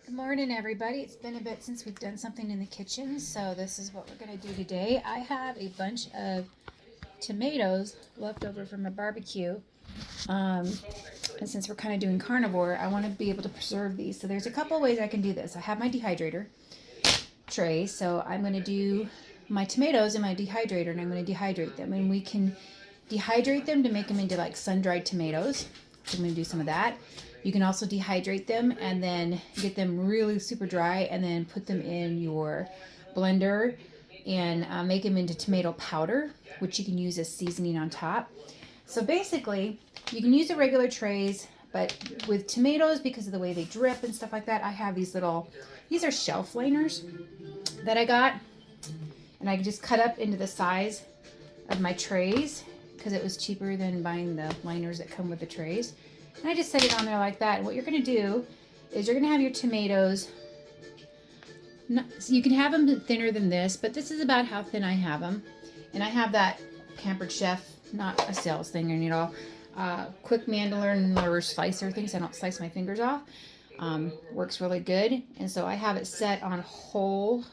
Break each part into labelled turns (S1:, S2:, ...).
S1: Good morning, everybody. It's been a bit since we've done something in the kitchen, so this is what we're going to do today. I have a bunch of tomatoes left over from a barbecue, and since we're kind of doing carnivore, I want to be able to preserve these. So there's a couple ways I can do this. I have my dehydrator tray, so I'm going to do my tomatoes in my dehydrator, and I'm going to dehydrate them, and we can dehydrate them to make them into like sun-dried tomatoes. So I'm going to do some of that. You can also dehydrate them and then get them really super dry and then put them in your blender and make them into tomato powder, which you can use as seasoning on top. So basically, you can use the regular trays, but with tomatoes, because of the way they drip and stuff like that, I have these are shelf liners that I got, and I can just cut up into the size of my trays because it was cheaper than buying the liners that come with the trays. And I just set it on there like that. And what you're going to do is you're going to have your tomatoes. So you can have them thinner than this, but this is about how thin I have them. And I have that Pampered Chef, not a sales thing or anything at all, quick mandolin or slicer thing so I don't slice my fingers off. Works really good. And so I have it set on whole,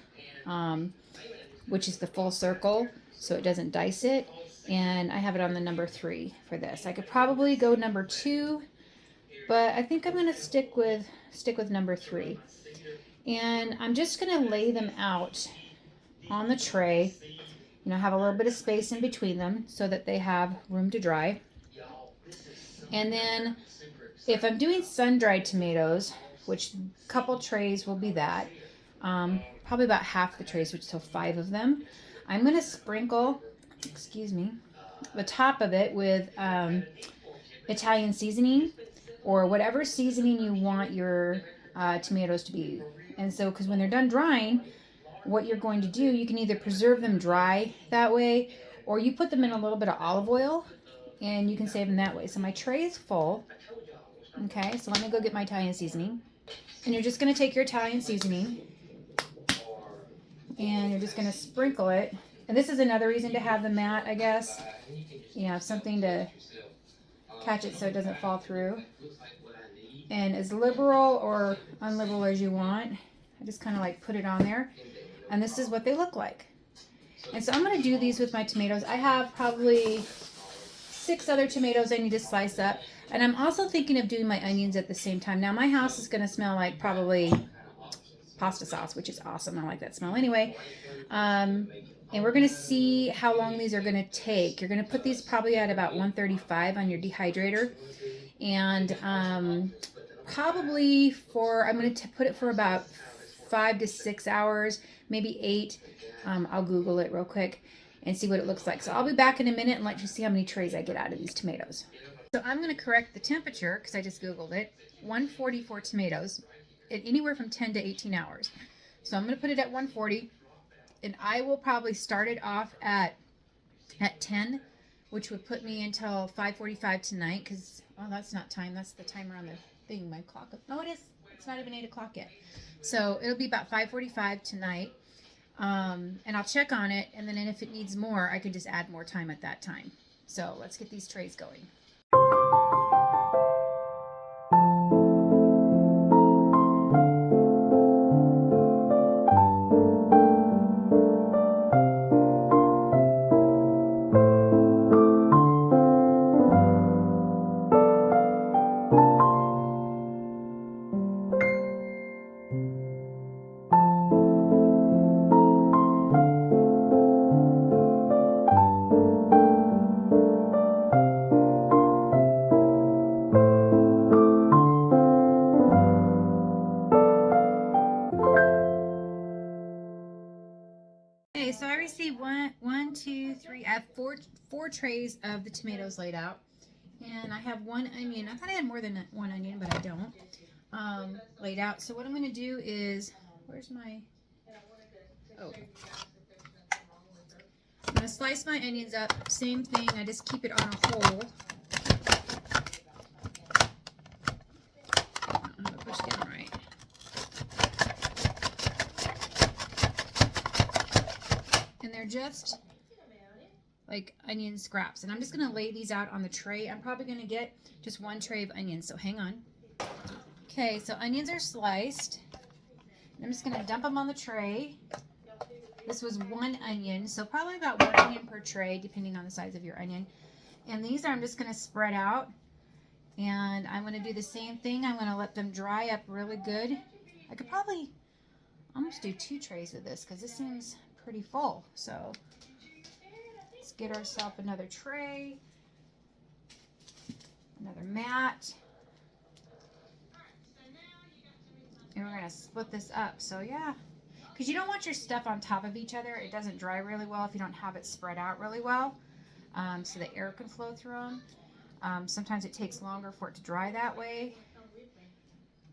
S1: which is the full circle, so it doesn't dice it. And I have it on the number 3 for this. I could probably go number 2, but I think I'm going to stick with number 3. And I'm just going to lay them out on the tray. You know, have a little bit of space in between them so that they have room to dry. And then if I'm doing sun-dried tomatoes, which a couple trays will be that, probably about half the trays, which so 5 of them, I'm going to sprinkle, the top of it with Italian seasoning or whatever seasoning you want your tomatoes to be. And so, because when they're done drying, what you're going to do, you can either preserve them dry that way, or you put them in a little bit of olive oil and you can save them that way. So my tray is full. Okay, so let me go get my Italian seasoning. And you're just going to take your Italian seasoning and you're just going to sprinkle it. And this is another reason to have the mat, I guess. You know, something to catch it so it doesn't fall through. And as liberal or unliberal as you want. I just kind of like put it on there. And this is what they look like. And so I'm going to do these with my tomatoes. I have probably 6 other tomatoes I need to slice up. And I'm also thinking of doing my onions at the same time. Now my house is going to smell like probably pasta sauce, which is awesome. I like that smell anyway. And we're going to see how long these are going to take. You're going to put these probably at about 135 on your dehydrator. And probably I'm going to put it for about 5 to 6 hours, maybe 8. I'll Google it real quick and see what it looks like. So I'll be back in a minute and let you see how many trays I get out of these tomatoes. So I'm going to correct the temperature because I just Googled it. 140 for tomatoes, anywhere from 10 to 18 hours. So I'm going to put it at 140. And I will probably start it off at 10, which would put me until 5:45 tonight. Because that's not time. That's the timer on the thing. My clock. Oh, it is. It's not even 8 o'clock yet. So it'll be about 5:45 tonight. And I'll check on it. And then if it needs more, I can just add more time at that time. So let's get these trays going. So I received one, 2, 3. I have four trays of the tomatoes laid out, and I have 1 onion. I thought I had more than 1 onion, but I don't. Laid out. So what I'm going to do is, where's my? Oh, I'm going to slice my onions up. Same thing. I just keep it on a whole. I'm going to push down right. And they're just like onion scraps. And I'm just going to lay these out on the tray. I'm probably going to get just 1 tray of onions, so hang on. Okay, so onions are sliced. I'm just going to dump them on the tray. This was 1 onion, so probably about 1 onion per tray, depending on the size of your onion. And these I'm just going to spread out. And I'm going to do the same thing. I'm going to let them dry up really good. I could probably almost do 2 trays with this because this seems pretty full. So let's get ourselves another tray, another mat. And we're going to split this up. So yeah, because you don't want your stuff on top of each other. It doesn't dry really well if you don't have it spread out really well, so the air can flow through them. Sometimes it takes longer for it to dry that way.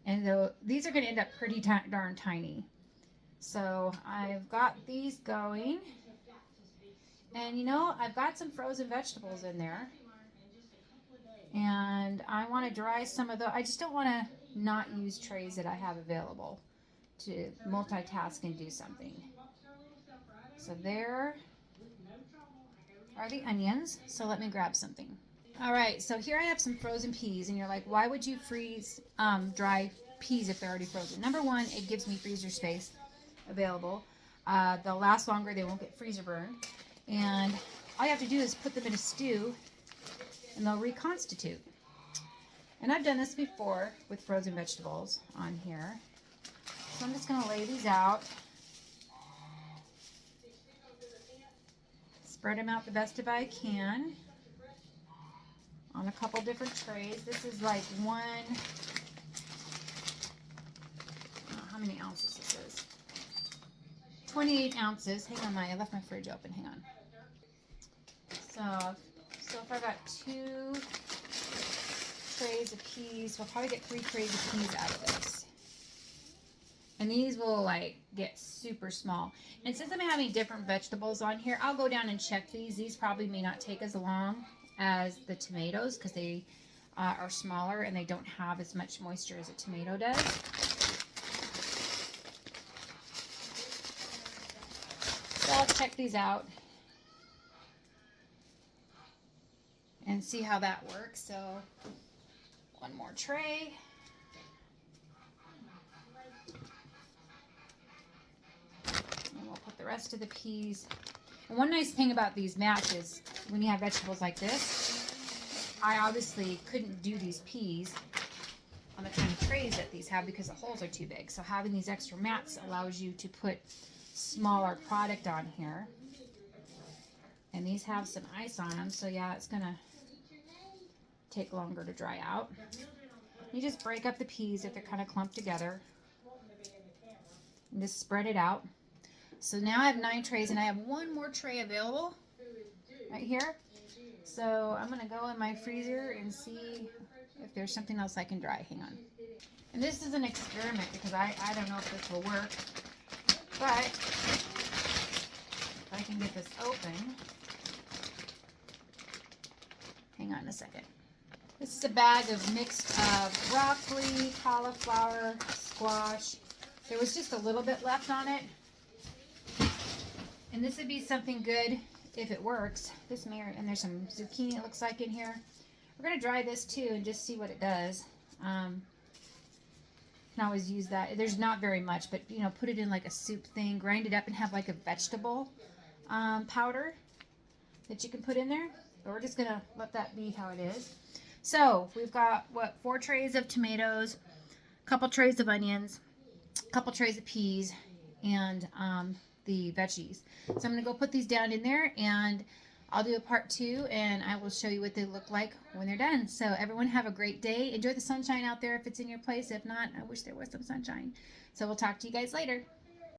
S1: And though these are going to end up pretty darn tiny. So I've got these going. And you know, I've got some frozen vegetables in there. And I want to dry some of those. I just don't want to not use trays that I have available to multitask and do something. So there are the onions. So let me grab something. All right, so here I have some frozen peas, and you're like, why would you freeze dry peas if they're already frozen? Number one, it gives me freezer space available. They'll last longer. They won't get freezer burned. And all you have to do is put them in a stew, and they'll reconstitute. And I've done this before with frozen vegetables on here. So I'm just going to lay these out. Spread them out the best of I can on a couple different trays. This is like one, how many ounces this is? 28 ounces. Hang on, I left my fridge open. Hang on. So if I got 2 trays of peas, we'll probably get 3 trays of peas out of this. And these will like get super small. And since I'm having different vegetables on here, I'll go down and check these. These probably may not take as long as the tomatoes because they are smaller and they don't have as much moisture as a tomato does. So I'll check these out and see how that works. So one more tray. And we'll put the rest of the peas. And one nice thing about these mats is when you have vegetables like this, I obviously couldn't do these peas on the kind of trays that these have because the holes are too big. So having these extra mats allows you to put smaller product on here. And these have some ice on them, so yeah, it's gonna take longer to dry out. You just break up the peas if they're kind of clumped together and just spread it out. So now I have 9 trays and I have 1 more tray available right here. So I'm gonna go in my freezer and see if there's something else I can dry. Hang on. And this is an experiment because I don't know if this will work, but if I can get this open. Hang on a second. This is a bag of mixed broccoli, cauliflower, squash. There was just a little bit left on it. And this would be something good if it works. This may, and there's some zucchini it looks like in here. We're going to dry this too and just see what it does. Can always use that. There's not very much, but you know, put it in like a soup thing, grind it up and have like a vegetable powder that you can put in there. But we're just going to let that be how it is. So we've got, what, 4 trays of tomatoes, a couple trays of onions, a couple trays of peas, and the veggies. So I'm going to go put these down in there, and I'll do a part 2, and I will show you what they look like when they're done. So everyone have a great day. Enjoy the sunshine out there if it's in your place. If not, I wish there was some sunshine. So we'll talk to you guys later.